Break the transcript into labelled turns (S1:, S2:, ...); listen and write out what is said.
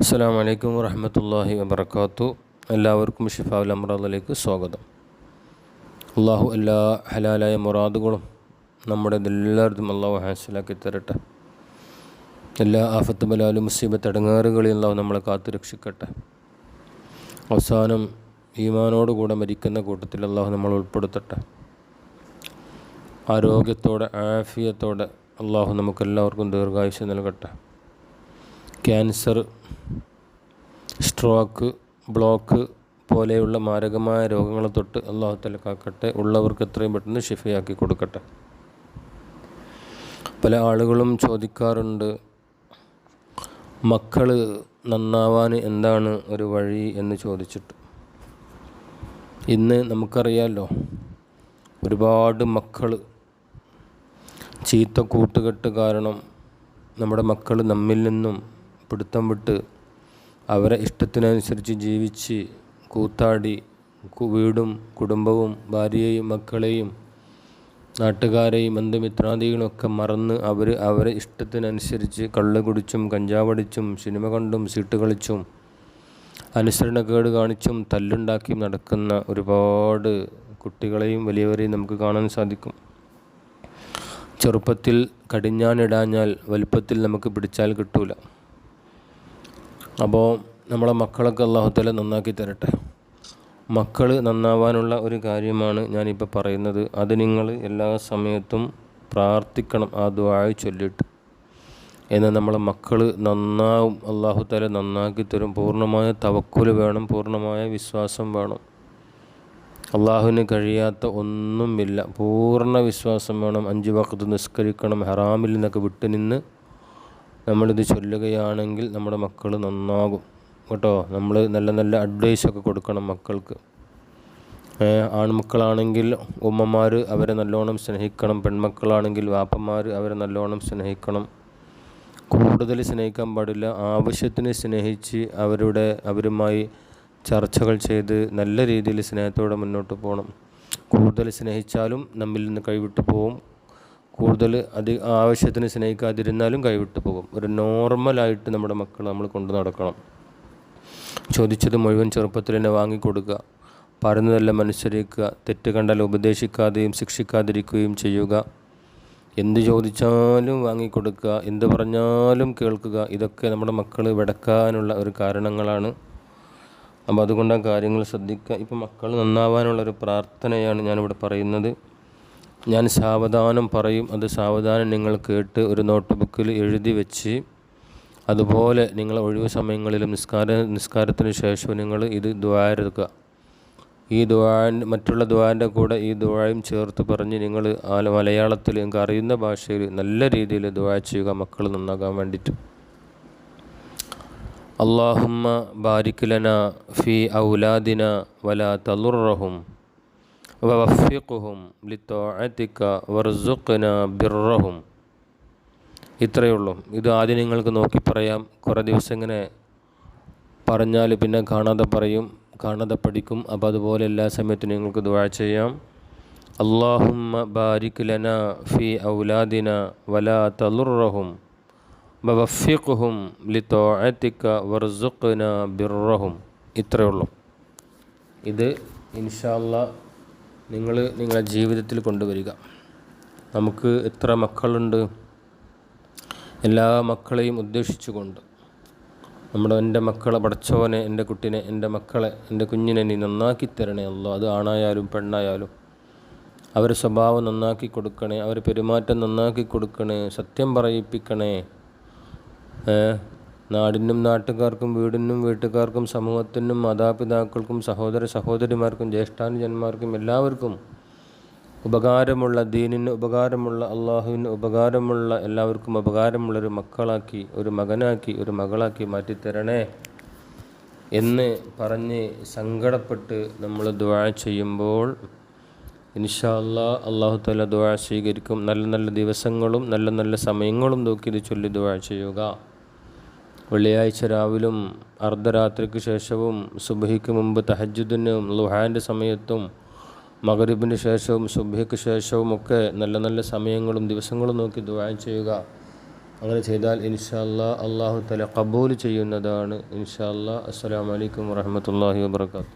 S1: അസ്സലാമു അലൈക്കും വറഹ്മത്തുള്ളാഹി വബറകാതുഹു. എല്ലാവർക്കും ഷിഫാഉൽ അംറാദിലേക്ക് സ്വാഗതം. അള്ളാഹു എല്ലാ ഹലാലായ മുറാദുകളും നമ്മുടെ എല്ലാവരും അള്ളാഹു ഹാസിലാക്കി തരട്ടെ. എല്ലാ ആഫത്ത് ബലാലും മുസീബത്ത് അടങ്ങാറുകളിൽ അള്ളാഹു നമ്മളെ കാത്തു രക്ഷിക്കട്ടെ. അവസാനം ഈമാനോടുകൂടെ മരിക്കുന്ന കൂട്ടത്തിൽ അള്ളാഹു നമ്മൾ ഉൾപ്പെടുത്തട്ടെ. ആരോഗ്യത്തോടെ ആഫിയത്തോടെ അള്ളാഹു നമുക്കെല്ലാവർക്കും ദീർഘായുസ്സ് നൽകട്ടെ. ക്യാൻസർ, സ്ട്രോക്ക്, ബ്ലോക്ക് പോലെയുള്ള മാരകമായ രോഗങ്ങളെ തൊട്ട് അള്ളാഹു തആല കാക്കട്ടെ. ഉള്ളവർക്ക് എത്രയും പെട്ടെന്ന് ഷിഫയാക്കി കൊടുക്കട്ടെ. പല ആളുകളും ചോദിക്കാറുണ്ട്, മക്കൾ നന്നാവാൻ എന്താണ് ഒരു വഴി എന്ന് ചോദിച്ചിട്ട്. ഇന്ന് നമുക്കറിയാമല്ലോ, ഒരുപാട് മക്കൾ ചീത്ത കൂട്ടുകെട്ട് കാരണം നമ്മുടെ മക്കൾ നമ്മിൽ നിന്നും പിടുത്തം വിട്ട് അവരെ ഇഷ്ടത്തിനനുസരിച്ച് ജീവിച്ച് കൂത്താടി വീടും കുടുംബവും ഭാര്യയെയും മക്കളെയും നാട്ടുകാരെയും ബന്ധുമിത്രാദികളൊക്കെ മറന്ന് അവരെ ഇഷ്ടത്തിനനുസരിച്ച് കള്ള് കുടിച്ചും കഞ്ചാവടിച്ചും സിനിമ കണ്ടും സീട്ട് കളിച്ചും അനുസരണക്കേട് കാണിച്ചും തല്ലുണ്ടാക്കിയും നടക്കുന്ന ഒരുപാട് കുട്ടികളെയും വലിയവരെയും നമുക്ക് കാണാൻ സാധിക്കും. ചെറുപ്പത്തിൽ കടിഞ്ഞാണിടാഞ്ഞാൽ വലുപ്പത്തിൽ നമുക്ക് പിടിച്ചാൽ കിട്ടൂല. അപ്പോൾ നമ്മളെ മക്കളൊക്കെ അല്ലാഹു തആല നന്നാക്കി തരട്ടെ. മക്കൾ നന്നാവാനുള്ള ഒരു കാര്യമാണ് ഞാനിപ്പോൾ പറയുന്നത്. അത് നിങ്ങൾ എല്ലാ സമയത്തും പ്രാർത്ഥിക്കണം, ആ ദുആ ചൊല്ലിയിട്ട്. എന്നാൽ നമ്മളെ മക്കൾ നന്നാവും, അല്ലാഹു തആല നന്നാക്കി തരും. പൂർണ്ണമായ തവക്കുൽ വേണം, പൂർണ്ണമായ വിശ്വാസം വേണം. അള്ളാഹുവിന് കഴിയാത്ത ഒന്നുമില്ല. പൂർണ്ണ വിശ്വാസം വേണം. 5 വഖ്ത് നിസ്കരിക്കണം. ഹറാമിൽ നിന്നൊക്കെ വിട്ടുനിന്ന് നമ്മളിത് ചൊല്ലുകയാണെങ്കിൽ നമ്മുടെ മക്കൾ നന്നാകും കേട്ടോ. നമ്മൾ നല്ല നല്ല അഡ്വൈസൊക്കെ കൊടുക്കണം മക്കൾക്ക്. ആൺമക്കളാണെങ്കിൽ ഉമ്മമാർ അവരെ നല്ലോണം സ്നേഹിക്കണം. പെൺമക്കളാണെങ്കിൽ വാപ്പന്മാർ അവരെ നല്ലോണം സ്നേഹിക്കണം. കൂടുതൽ സ്നേഹിക്കാൻ പാടില്ല, ആവശ്യത്തിന് സ്നേഹിച്ച് അവരുമായി ചർച്ചകൾ ചെയ്ത് നല്ല രീതിയിൽ സ്നേഹത്തോടെ മുന്നോട്ട് പോകണം. കൂടുതൽ സ്നേഹിച്ചാലും നമ്മിൽ നിന്ന് കൈവിട്ട് പോകും. കൂടുതൽ ആവശ്യത്തിന് സ്നേഹിക്കാതിരുന്നാലും കൈവിട്ട് പോകും. ഒരു നോർമലായിട്ട് നമ്മുടെ മക്കൾ നമ്മൾ കൊണ്ടു നടക്കണം. ചോദിച്ചത് മുഴുവൻ ചെറുപ്പത്തിൽ തന്നെ വാങ്ങിക്കൊടുക്കുക. പറയുന്നതെല്ലാം അനുസരിക്കുക. തെറ്റ് കണ്ടാൽ ഉപദേശിക്കാതെയും ശിക്ഷിക്കാതിരിക്കുകയും ചെയ്യുക. എന്ത് ചോദിച്ചാലും വാങ്ങിക്കൊടുക്കുക, എന്ത് പറഞ്ഞാലും കേൾക്കുക. ഇതൊക്കെ നമ്മുടെ മക്കൾ വെടക്കാനുള്ള ഒരു കാരണങ്ങളാണ്. അപ്പോൾ അതുകൊണ്ട് ആ കാര്യങ്ങൾ ശ്രദ്ധിക്കുക. ഇപ്പോൾ മക്കൾ നന്നാവാനുള്ളൊരു പ്രാർത്ഥനയാണ് ഞാനിവിടെ പറയുന്നത്. ഞാൻ സാവധാനം പറയും, അത് സാവധാനം നിങ്ങൾ കേട്ട് ഒരു നോട്ട് ബുക്കിൽ എഴുതി വെച്ച് അതുപോലെ നിങ്ങൾ ഒഴിവ് സമയങ്ങളിലും നിസ്കാരത്തിന് ശേഷവും നിങ്ങൾ ഇത് ദുആ എടുക്കുക. ഈ മറ്റുള്ള ദുആൻ്റെ കൂടെ ഈ ദുആയും ചേർത്ത് പറഞ്ഞ് നിങ്ങൾ മലയാളത്തിൽ നിങ്ങൾക്ക് അറിയുന്ന ഭാഷയിൽ നല്ല രീതിയിൽ ദുആ ചെയ്യുക, മക്കൾ നന്നാകാൻ വേണ്ടിയിട്ട്. അല്ലാഹുമ്മ ബാരിക് ലനാ ഫീ ഔലാദിന വലാ തളുറഹും വവഫിഖ്ഹും ലിത്വാഅതിക വർസുഖ്നാ ബിർറഹും. ഇത്രയേ ഉള്ളൂ. ഇത് ആദ്യം നിങ്ങൾക്ക് നോക്കി പറയാം. കുറേ ദിവസം ഇങ്ങനെ പറഞ്ഞാൽ പിന്നെ കാണാതെ പറയും, കാണാതെ പഠിക്കും. അപ്പോൾ അതുപോലെ എല്ലാ സമയത്തും നിങ്ങൾക്ക് ദുആ ചെയ്യാം. അല്ലാഹുമ്മ ബാരിക് ലനാ ഫീ ഔലാദിന വലാ തളുറഹും വവഫിഖ്ഹും ലിത്വാഅതിക വർസുഖ്നാ ബിർറഹും. ഇത്രയേ ഉള്ളൂ. ഇത് ഇൻഷാ അല്ലാഹ് നിങ്ങൾ നിങ്ങളുടെ ജീവിതത്തിൽ കൊണ്ടുവരിക. നമുക്ക് എത്ര മക്കളുണ്ട്? എല്ലാ മക്കളെയും ഉദ്ദേശിച്ചുകൊണ്ട് എൻ്റെ മക്കളെ പടച്ചോനെ, എൻ്റെ കുട്ടിനെ, എൻ്റെ മക്കളെ, എൻ്റെ കുഞ്ഞിനെ നീ നന്നാക്കി തരണേ അല്ലാഹ്. അത് ആണായാലും പെണ്ണായാലും അവരുടെ സ്വഭാവം നന്നാക്കി കൊടുക്കണേ, അവരുടെ പെരുമാറ്റം നന്നാക്കി കൊടുക്കണേ, സത്യം പറയിപ്പിക്കണേ. നാടിനും നാട്ടുകാർക്കും വീടിനും വീട്ടുകാർക്കും സമൂഹത്തിനും മാതാപിതാക്കൾക്കും സഹോദരിമാർക്കും ജ്യേഷ്ഠാനുജന്മാർക്കും എല്ലാവർക്കും ഉപകാരമുള്ള, ദീനിന് ഉപകാരമുള്ള, അള്ളാഹുവിന് ഉപകാരമുള്ള, എല്ലാവർക്കും ഉപകാരമുള്ളൊരു മക്കളാക്കി, ഒരു മകനാക്കി, ഒരു മകളാക്കി മാറ്റിത്തരണേ എന്ന് പറഞ്ഞ് സങ്കടപ്പെട്ട് നമ്മൾ ദുആ ചെയ്യുമ്പോൾ ഇൻഷാ അല്ലാഹ് അല്ലാഹു തആല ദുആ സ്വീകരിക്കും. നല്ല നല്ല ദിവസങ്ങളും നല്ല നല്ല സമയങ്ങളും നോക്കി ഇത് ചൊല്ലി ദുആ ചെയ്യുക. വെള്ളിയാഴ്ച രാവിലും അർദ്ധരാത്രിക്ക് ശേഷവും സുബ്ഹിക്ക് മുമ്പ് തഹജ്ജുദിനും ളുഹാൻ്റെ സമയത്തും മഗ്രിബിന് ശേഷവും സുബ്ഹിക്ക് ശേഷവും ഒക്കെ നല്ല നല്ല സമയങ്ങളും ദിവസങ്ങളും നോക്കി ദുആ ചെയ്യുക. അങ്ങനെ ചെയ്താൽ ഇൻഷാ അല്ലാഹ് അല്ലാഹു തആല ഖബൂൽ ചെയ്യുന്നതാണ് ഇൻഷാ അല്ലാഹ്. അസ്സലാമു അലൈക്കും വറഹ്മത്തുള്ളാഹി വബറകാതുഹു.